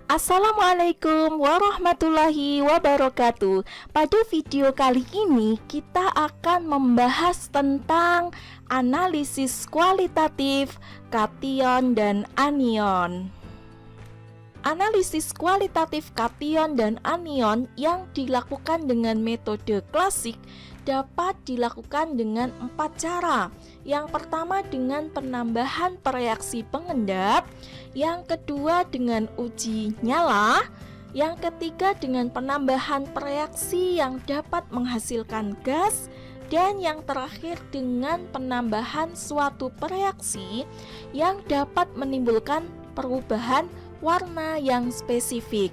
Assalamualaikum warahmatullahi wabarakatuh. Pada video kali ini kita akan membahas tentang analisis kualitatif kation dan anion. Analisis kualitatif kation dan anion yang dilakukan dengan metode klasik dapat dilakukan dengan 4 cara. Yang pertama dengan penambahan reaksi pengendap, yang kedua dengan uji nyala, yang ketiga dengan penambahan reaksi yang dapat menghasilkan gas, dan yang terakhir dengan penambahan suatu reaksi yang dapat menimbulkan perubahan warna yang spesifik.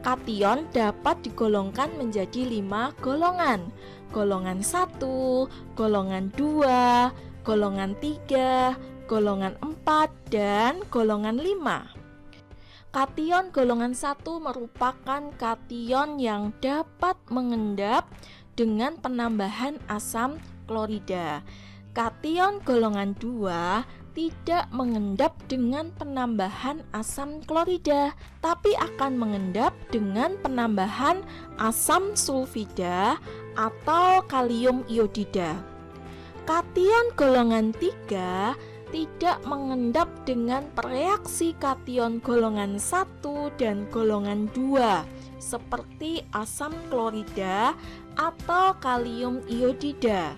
Kation dapat digolongkan menjadi 5 golongan. Golongan 1, golongan 2, golongan 3, golongan 4, dan golongan 5. Kation golongan 1 merupakan kation yang dapat mengendap dengan penambahan asam klorida. Kation golongan 2 tidak mengendap dengan penambahan asam klorida, tapi akan mengendap dengan penambahan asam sulfida atau kalium iodida. Kation golongan 3 tidak mengendap dengan reaksi kation golongan 1 dan golongan 2 seperti asam klorida atau kalium iodida.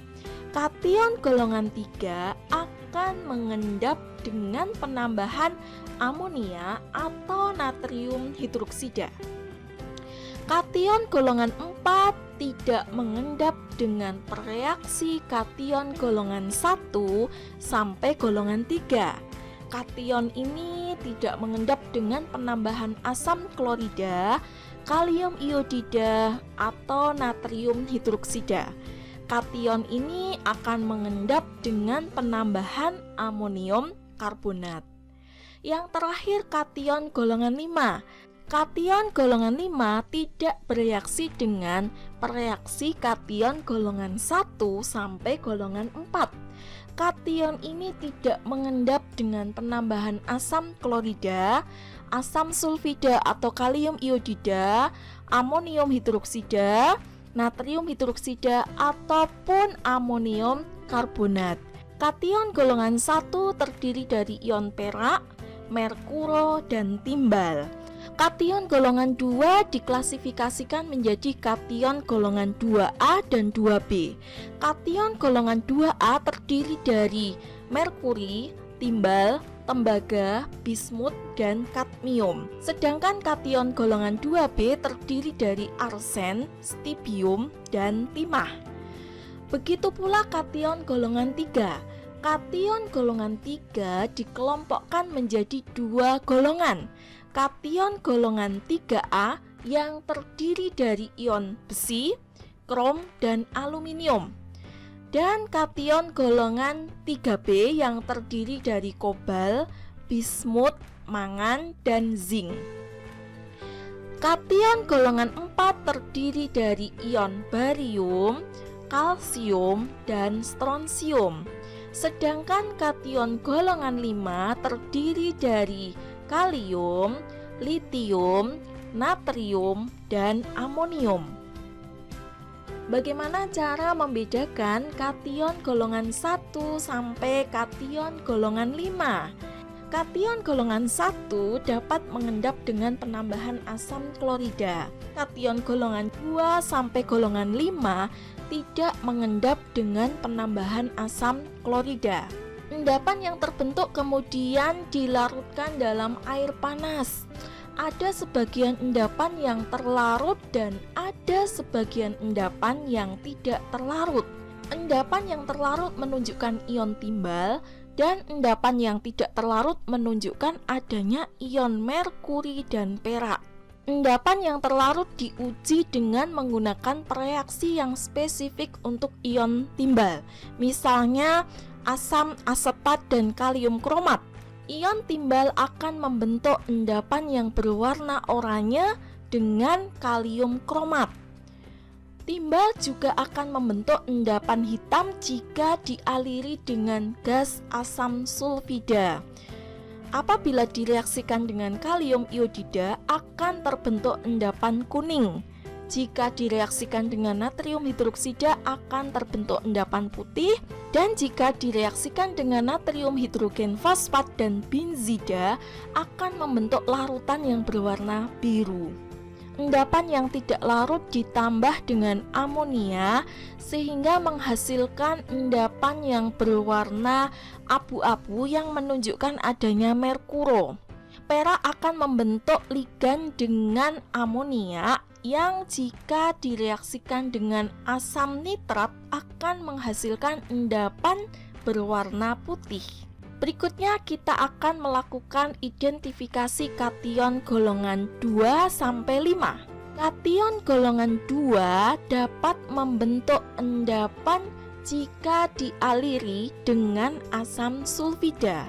Kation golongan 3 akan mengendap dengan penambahan amonia atau natrium hidroksida. Kation golongan 4 tidak mengendap dengan reaksi kation golongan 1 sampai golongan 3. Kation ini tidak mengendap dengan penambahan asam klorida, kalium iodida, atau natrium hidroksida. Kation ini akan mengendap dengan penambahan amonium karbonat. Yang terakhir kation golongan 5. Kation golongan 5 tidak bereaksi dengan reaksi kation golongan 1 sampai golongan 4. Kation ini tidak mengendap dengan penambahan asam klorida, asam sulfida atau kalium iodida, amonium hidroksida, natrium hidroksida, ataupun amonium karbonat. Kation golongan 1 terdiri dari ion perak, merkuro, dan timbal. Kation golongan 2 diklasifikasikan menjadi kation golongan 2A dan 2B. Kation golongan 2A terdiri dari merkuri, timbal, tembaga, bismut, dan kadmium. Sedangkan kation golongan 2B terdiri dari arsen, stibium, dan timah. Begitu pula kation golongan 3. Kation golongan 3 dikelompokkan menjadi 2 golongan. Kation golongan 3A yang terdiri dari ion besi, krom, dan aluminium. Dan kation golongan 3B yang terdiri dari kobal, bismut, mangan, dan zinc. Kation golongan 4 terdiri dari ion barium, kalsium, dan strontium. Sedangkan kation golongan 5 terdiri dari kalium, litium, natrium, dan amonium. Bagaimana cara membedakan kation golongan 1 sampai kation golongan 5? Kation golongan 1 dapat mengendap dengan penambahan asam klorida. Kation golongan 2 sampai golongan 5 tidak mengendap dengan penambahan asam klorida. Endapan yang terbentuk kemudian dilarutkan dalam air panas. Ada sebagian endapan yang terlarut dan ada sebagian endapan yang tidak terlarut. Endapan yang terlarut menunjukkan ion timbal dan endapan yang tidak terlarut menunjukkan adanya ion merkuri dan perak. Endapan yang terlarut diuji dengan menggunakan reaksi yang spesifik untuk ion timbal. Misalnya asam asetat dan kalium kromat. Ion timbal akan membentuk endapan yang berwarna oranye dengan kalium kromat. Timbal juga akan membentuk endapan hitam jika dialiri dengan gas asam sulfida. Apabila direaksikan dengan kalium iodida akan terbentuk endapan kuning. Jika direaksikan dengan natrium hidroksida akan terbentuk endapan putih, dan jika direaksikan dengan natrium hidrogen fosfat dan benzida akan membentuk larutan yang berwarna biru. Endapan yang tidak larut ditambah dengan amonia sehingga menghasilkan endapan yang berwarna abu-abu yang menunjukkan adanya merkuro. Perak akan membentuk ligan dengan amonia yang jika direaksikan dengan asam nitrat akan menghasilkan endapan berwarna putih. Berikutnya kita akan melakukan identifikasi kation golongan 2 sampai 5. Kation golongan 2 dapat membentuk endapan jika dialiri dengan asam sulfida.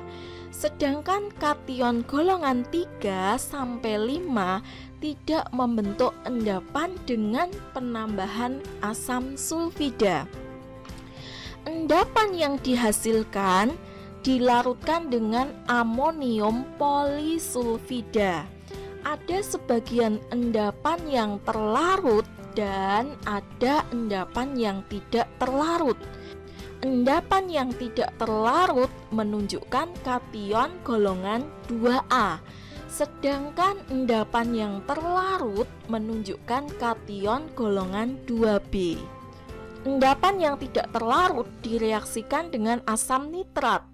Sedangkan kation golongan 3 sampai 5 tidak membentuk endapan dengan penambahan asam sulfida. Endapan yang dihasilkan dilarutkan dengan amonium polisulfida. Ada sebagian endapan yang terlarut dan ada endapan yang tidak terlarut. Endapan yang tidak terlarut menunjukkan kation golongan 2A, sedangkan endapan yang terlarut menunjukkan kation golongan 2B. Endapan yang tidak terlarut direaksikan dengan asam nitrat.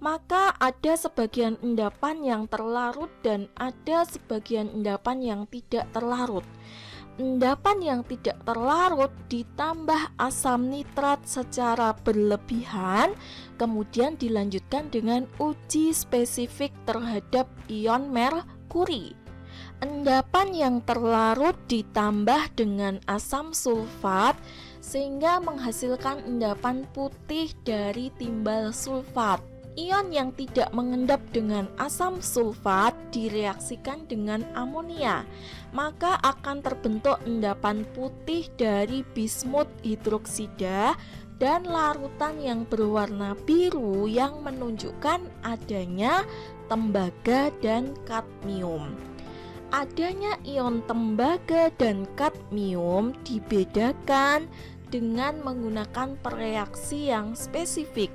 Maka ada sebagian endapan yang terlarut dan ada sebagian endapan yang tidak terlarut. Endapan yang tidak terlarut ditambah asam nitrat secara berlebihan, kemudian dilanjutkan dengan uji spesifik terhadap ion merkuri. Endapan yang terlarut ditambah dengan asam sulfat sehingga menghasilkan endapan putih dari timbal sulfat. Ion yang tidak mengendap dengan asam sulfat direaksikan dengan amonia, maka akan terbentuk endapan putih dari bismut hidroksida dan larutan yang berwarna biru yang menunjukkan adanya tembaga dan kadmium. Adanya ion tembaga dan kadmium dibedakan dengan menggunakan pereaksi yang spesifik.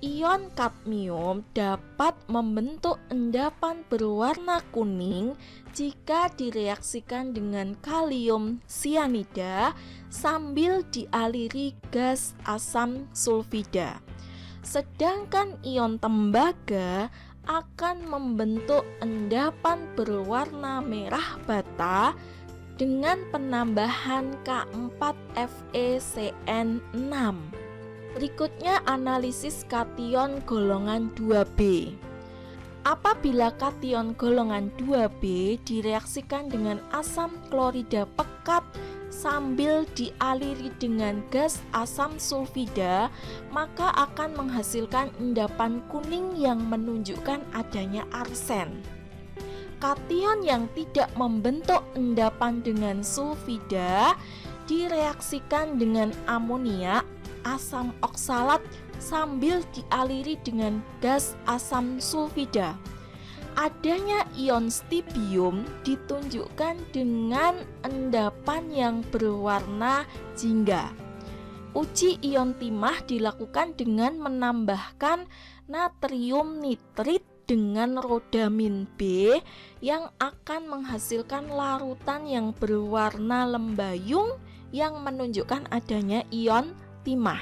Ion kadmium dapat membentuk endapan berwarna kuning jika direaksikan dengan kalium sianida sambil dialiri gas asam sulfida. Sedangkan ion tembaga akan membentuk endapan berwarna merah bata dengan penambahan K4FeCN6. Berikutnya analisis kation golongan 2B. Apabila kation golongan 2B direaksikan dengan asam klorida pekat sambil dialiri dengan gas asam sulfida, maka akan menghasilkan endapan kuning yang menunjukkan adanya arsen. Kation yang tidak membentuk endapan dengan sulfida direaksikan dengan amonia, asam oksalat sambil dialiri dengan gas asam sulfida. Adanya ion stibium ditunjukkan dengan endapan yang berwarna jingga. Uji ion timah dilakukan dengan menambahkan natrium nitrit dengan rodamin B yang akan menghasilkan larutan yang berwarna lembayung yang menunjukkan adanya ion timah.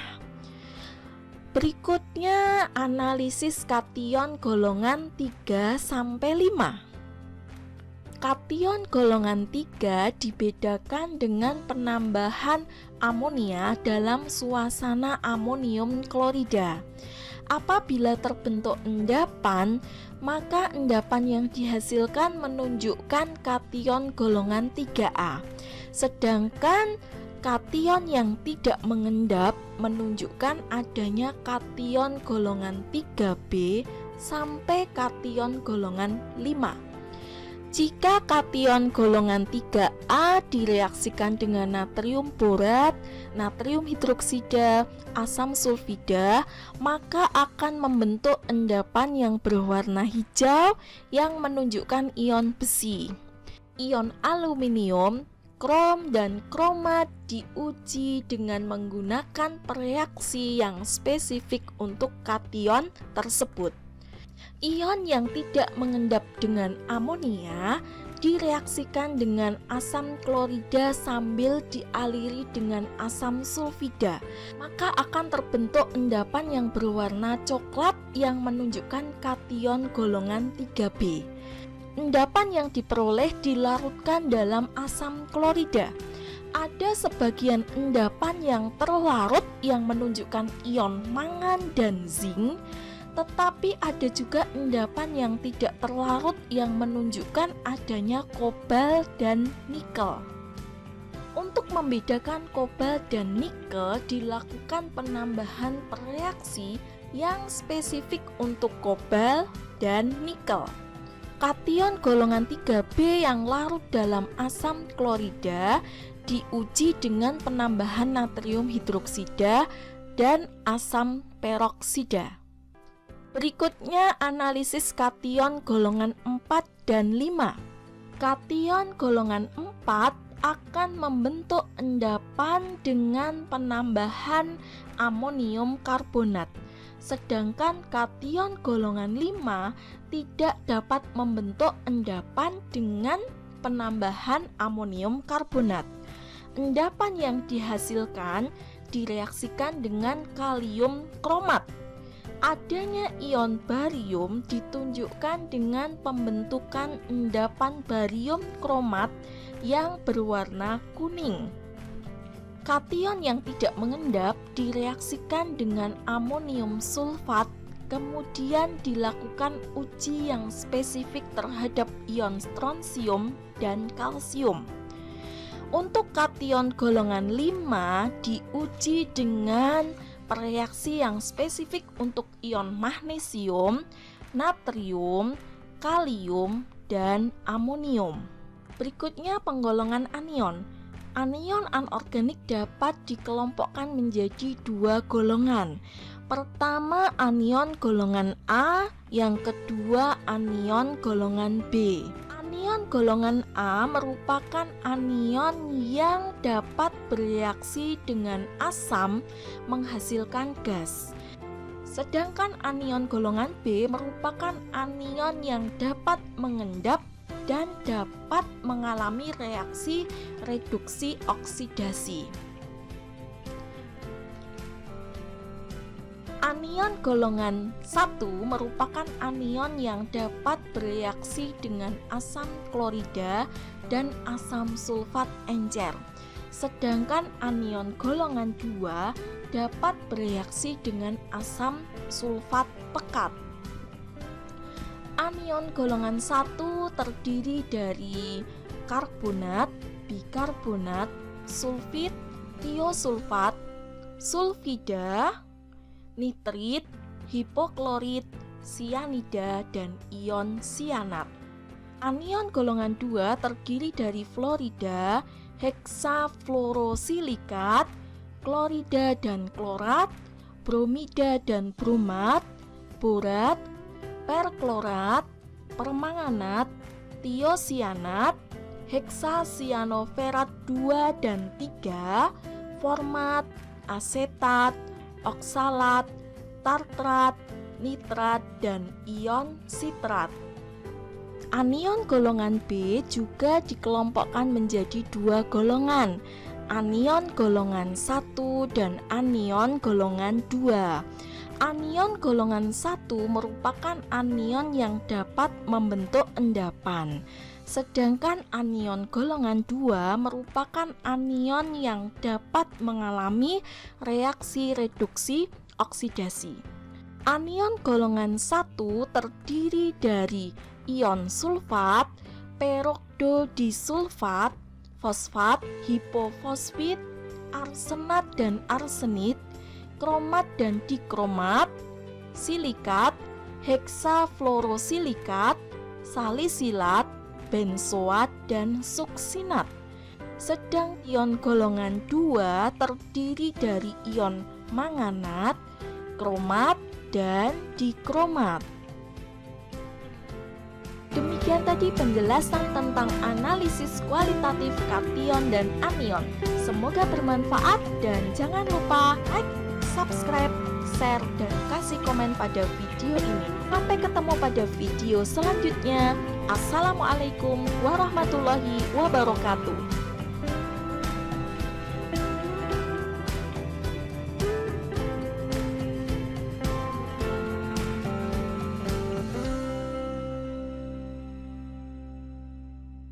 Berikutnya analisis kation golongan 3 sampai 5. Kation golongan 3 dibedakan dengan penambahan amonia dalam suasana amonium klorida. Apabila terbentuk endapan, maka endapan yang dihasilkan menunjukkan kation golongan 3A. Sedangkan kation yang tidak mengendap menunjukkan adanya kation golongan 3B sampai kation golongan 5. Jika kation golongan 3A direaksikan dengan natrium borat, natrium hidroksida, asam sulfida, maka akan membentuk endapan yang berwarna hijau yang menunjukkan ion besi. Ion aluminium, krom, dan kromat diuji dengan menggunakan reaksi yang spesifik untuk kation tersebut. Ion yang tidak mengendap dengan amonia direaksikan dengan asam klorida sambil dialiri dengan asam sulfida, maka akan terbentuk endapan yang berwarna coklat yang menunjukkan kation golongan 3B. Endapan yang diperoleh dilarutkan dalam asam klorida. Ada sebagian endapan yang terlarut yang menunjukkan ion mangan dan zinc, tetapi ada juga endapan yang tidak terlarut yang menunjukkan adanya kobalt dan nikel. Untuk membedakan kobalt dan nikel dilakukan penambahan reaksi yang spesifik untuk kobalt dan nikel. Kation golongan 3B yang larut dalam asam klorida diuji dengan penambahan natrium hidroksida dan asam peroksida. Berikutnya analisis kation golongan 4 dan 5. Kation golongan 4 akan membentuk endapan dengan penambahan amonium karbonat. Sedangkan kation golongan 5 tidak dapat membentuk endapan dengan penambahan amonium karbonat. Endapan yang dihasilkan direaksikan dengan kalium kromat. Adanya ion barium ditunjukkan dengan pembentukan endapan barium kromat yang berwarna kuning. Kation yang tidak mengendap direaksikan dengan amonium sulfat, kemudian dilakukan uji yang spesifik terhadap ion strontium dan kalsium. Untuk kation golongan 5 diuji dengan reaksi yang spesifik untuk ion magnesium, natrium, kalium, dan amonium. Berikutnya penggolongan anion. Anion anorganik dapat dikelompokkan menjadi 2 golongan. Pertama anion golongan A, yang kedua anion golongan B. Anion golongan A merupakan anion yang dapat bereaksi dengan asam menghasilkan gas. Sedangkan anion golongan B merupakan anion yang dapat mengendap dan dapat mengalami reaksi reduksi oksidasi. Anion golongan 1 merupakan anion yang dapat bereaksi dengan asam klorida dan asam sulfat encer. Sedangkan anion golongan 2 dapat bereaksi dengan asam sulfat pekat. Anion golongan 1 terdiri dari karbonat, bikarbonat, sulfit, tiosulfat, sulfida, nitrit, hipoklorit, sianida, dan ion sianat. Anion golongan 2 terdiri dari fluorida, heksafluorosilikat, klorida dan klorat, bromida dan bromat, borat, perklorat, permanganat, tiosianat, heksasianoferat 2 dan 3, format, asetat, oksalat, tartrat, nitrat, dan ion sitrat. Anion golongan B juga dikelompokkan menjadi 2 golongan, anion golongan 1 dan anion golongan 2. Anion golongan 1 merupakan anion yang dapat membentuk endapan. Sedangkan anion golongan 2 merupakan anion yang dapat mengalami reaksi reduksi oksidasi. Anion golongan 1 terdiri dari ion sulfat, perokdodisulfat, fosfat, hipofosfit, arsenat dan arsenit, kromat dan dikromat, silikat, heksafluorosilikat, salisilat, benzoat, dan suksinat. Sedang ion golongan 2 terdiri dari ion manganat, kromat, dan dikromat. Demikian tadi penjelasan tentang analisis kualitatif kation dan anion. Semoga bermanfaat dan jangan lupa like, subscribe, share, dan kasih komen pada video ini. Sampai ketemu pada video selanjutnya. Assalamualaikum warahmatullahi wabarakatuh.